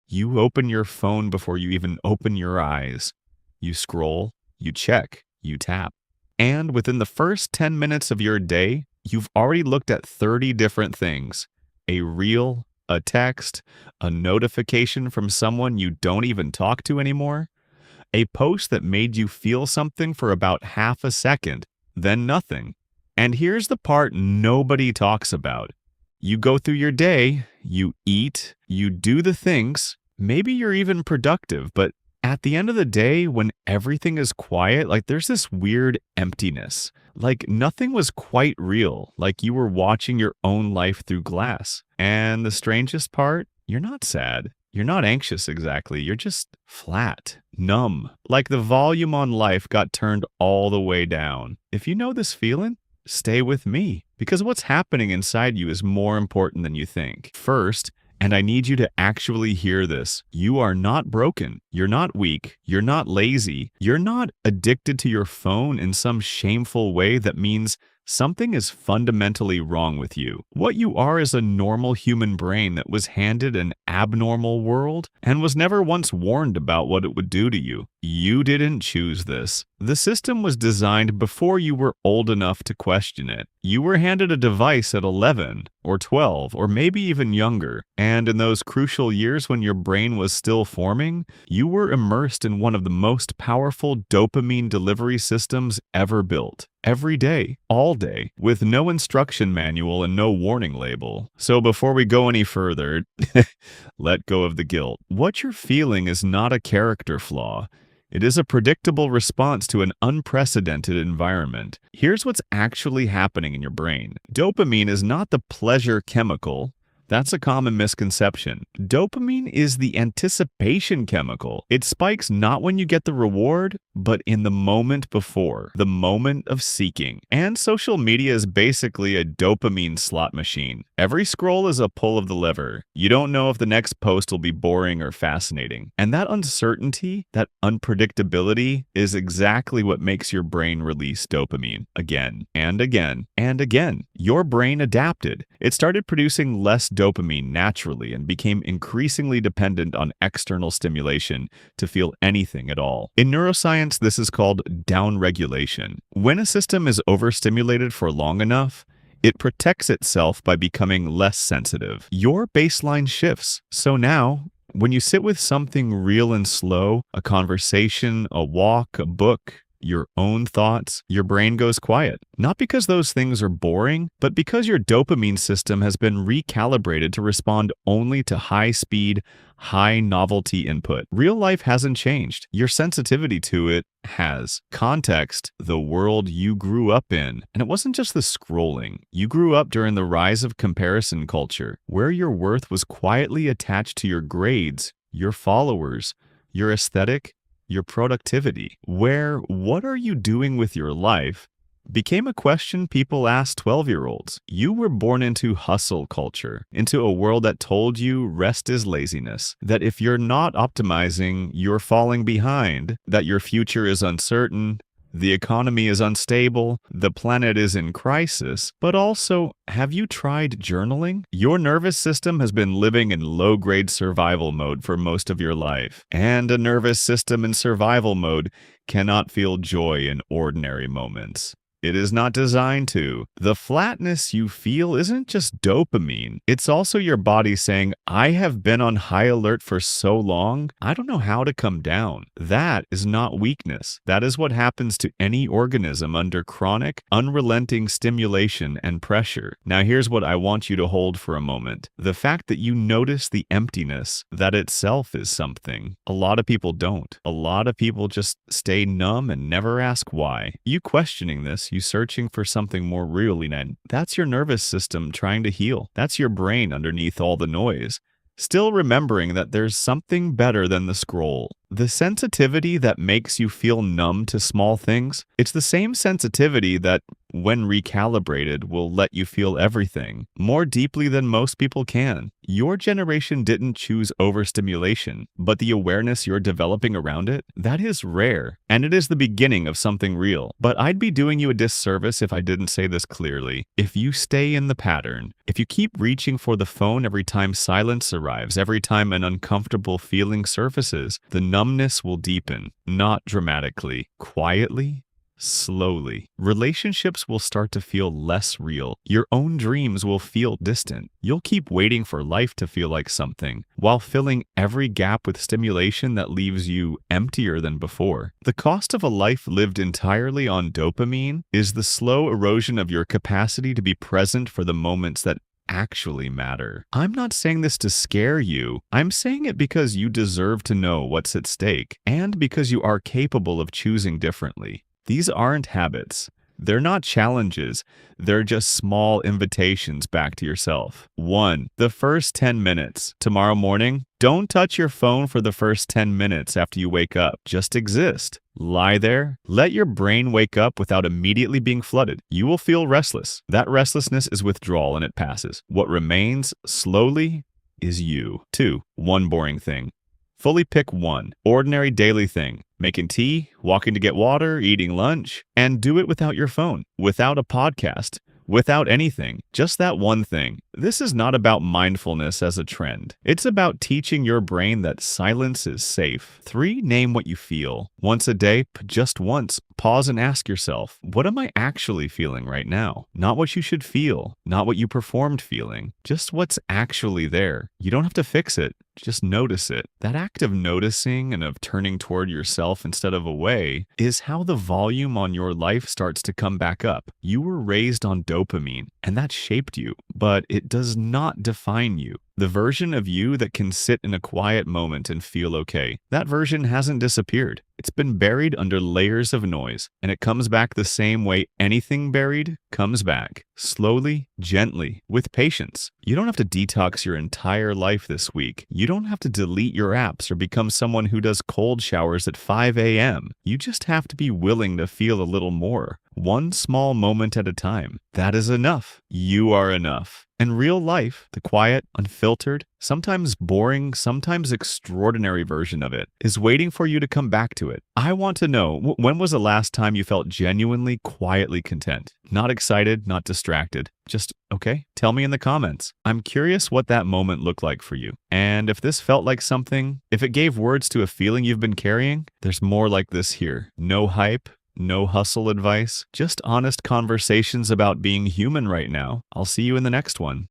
You open your phone before you even open your eyes. You scroll, you check, you tap. And within the first 10 minutes of your day, you've already looked at 30 different things. A reel, a text, a notification from someone you don't even talk to anymore, a post that made you feel something for about half a second, then nothing. And here's the part nobody talks about. You go through your day, you eat, you do the things, maybe you're even productive, but at the end of the day, when everything is quiet, like there's this weird emptiness. Like nothing was quite real, like you were watching your own life through glass. And the strangest part, you're not sad. You're not anxious exactly. You're just flat, numb, like the volume on life got turned all the way down. If you know this feeling, stay with me, because what's happening inside you is more important than you think. First, and I need you to actually hear this, you are not broken. You're not weak. You're not lazy. You're not addicted to your phone in some shameful way that means something is fundamentally wrong with you. What you are is a normal human brain that was handed an abnormal world and was never once warned about what it would do to you. You didn't choose this. The system was designed before you were old enough to question it. You were handed a device at 11 or 12 or maybe even younger, and in those crucial years when your brain was still forming, you were immersed in one of the most powerful dopamine delivery systems ever built. Every day, all day, with no instruction manual and no warning label. So before we go any further, let go of the guilt. What you're feeling is not a character flaw. It is a predictable response to an unprecedented environment. Here's what's actually happening in your brain. Dopamine is not the pleasure chemical. That's a common misconception. Dopamine is the anticipation chemical. It spikes not when you get the reward, but in the moment before, the moment of seeking. And social media is basically a dopamine slot machine. Every scroll is a pull of the lever. You don't know if the next post will be boring or fascinating. And that uncertainty, that unpredictability, is exactly what makes your brain release dopamine again and again and again. Your brain adapted. It started producing less dopamine naturally and became increasingly dependent on external stimulation to feel anything at all. In neuroscience, this is called downregulation. When a system is overstimulated for long enough, it protects itself by becoming less sensitive. Your baseline shifts. So now, when you sit with something real and slow, a conversation, a walk, a book, your own thoughts, your brain goes quiet. Not because those things are boring, but because your dopamine system has been recalibrated to respond only to high-speed, high-novelty input. Real life hasn't changed. Your sensitivity to it has. Context, the world you grew up in. And it wasn't just the scrolling. You grew up during the rise of comparison culture, where your worth was quietly attached to your grades, your followers, your aesthetic, your productivity, where what are you doing with your life became a question people asked 12-year-olds. You were born into hustle culture, into a world that told you rest is laziness, that if you're not optimizing, you're falling behind, that your future is uncertain, the economy is unstable, the planet is in crisis, but also, have you tried journaling? Your nervous system has been living in low-grade survival mode for most of your life, and a nervous system in survival mode cannot feel joy in ordinary moments. It is not designed to. The flatness you feel isn't just dopamine. It's also your body saying, I have been on high alert for so long, I don't know how to come down. That is not weakness. That is what happens to any organism under chronic, unrelenting stimulation and pressure. Now here's what I want you to hold for a moment. The fact that you notice the emptiness, that itself is something. A lot of people don't. A lot of people just stay numb and never ask why. You questioning this, you searching for something more real, and that's your nervous system trying to heal. That's your brain underneath all the noise, still remembering that there's something better than the scroll. The sensitivity that makes you feel numb to small things, it's the same sensitivity that, when recalibrated, will let you feel everything more deeply than most people can. Your generation didn't choose overstimulation, but the awareness you're developing around it, that is rare, and it is the beginning of something real. But I'd be doing you a disservice if I didn't say this clearly. If you stay in the pattern, if you keep reaching for the phone every time silence arrives, every time an uncomfortable feeling surfaces, the numbness will deepen, not dramatically, quietly, slowly. Relationships will start to feel less real. Your own dreams will feel distant. You'll keep waiting for life to feel like something, while filling every gap with stimulation that leaves you emptier than before. The cost of a life lived entirely on dopamine is the slow erosion of your capacity to be present for the moments that actually matter. I'm not saying this to scare you. I'm saying it because you deserve to know what's at stake, and because you are capable of choosing differently. These aren't habits. They're not challenges. They're just small invitations back to yourself. 1. The first 10 minutes. Tomorrow morning, don't touch your phone for the first 10 minutes after you wake up. Just exist. Lie there. Let your brain wake up without immediately being flooded. You will feel restless. That restlessness is withdrawal and it passes. What remains, slowly, is you. 2. One boring thing. Fully pick one ordinary daily thing. Making tea, walking to get water, eating lunch, and do it without your phone, without a podcast, without anything. Just that one thing. This is not about mindfulness as a trend. It's about teaching your brain that silence is safe. 3. Name what you feel. Once a day, just once, pause and ask yourself, what am I actually feeling right now? Not what you should feel, not what you performed feeling, just what's actually there. You don't have to fix it. Just notice it. That act of noticing and of turning toward yourself instead of away is how the volume on your life starts to come back up. You were raised on dopamine, and that shaped you, but it does not define you. The version of you that can sit in a quiet moment and feel okay, that version hasn't disappeared. It's been buried under layers of noise, and it comes back the same way anything buried comes back. Slowly, gently, with patience. You don't have to detox your entire life this week. You don't have to delete your apps or become someone who does cold showers at 5 a.m. You just have to be willing to feel a little more. One small moment at a time. That is enough. You are enough. And real life, the quiet, unfiltered, sometimes boring, sometimes extraordinary version of it, is waiting for you to come back to it. I want to know, when was the last time you felt genuinely, quietly content? Not excited, not distracted. Just, okay, tell me in the comments. I'm curious what that moment looked like for you. And if this felt like something, if it gave words to a feeling you've been carrying, there's more like this here. No hype. No hustle advice, just honest conversations about being human right now. I'll see you in the next one.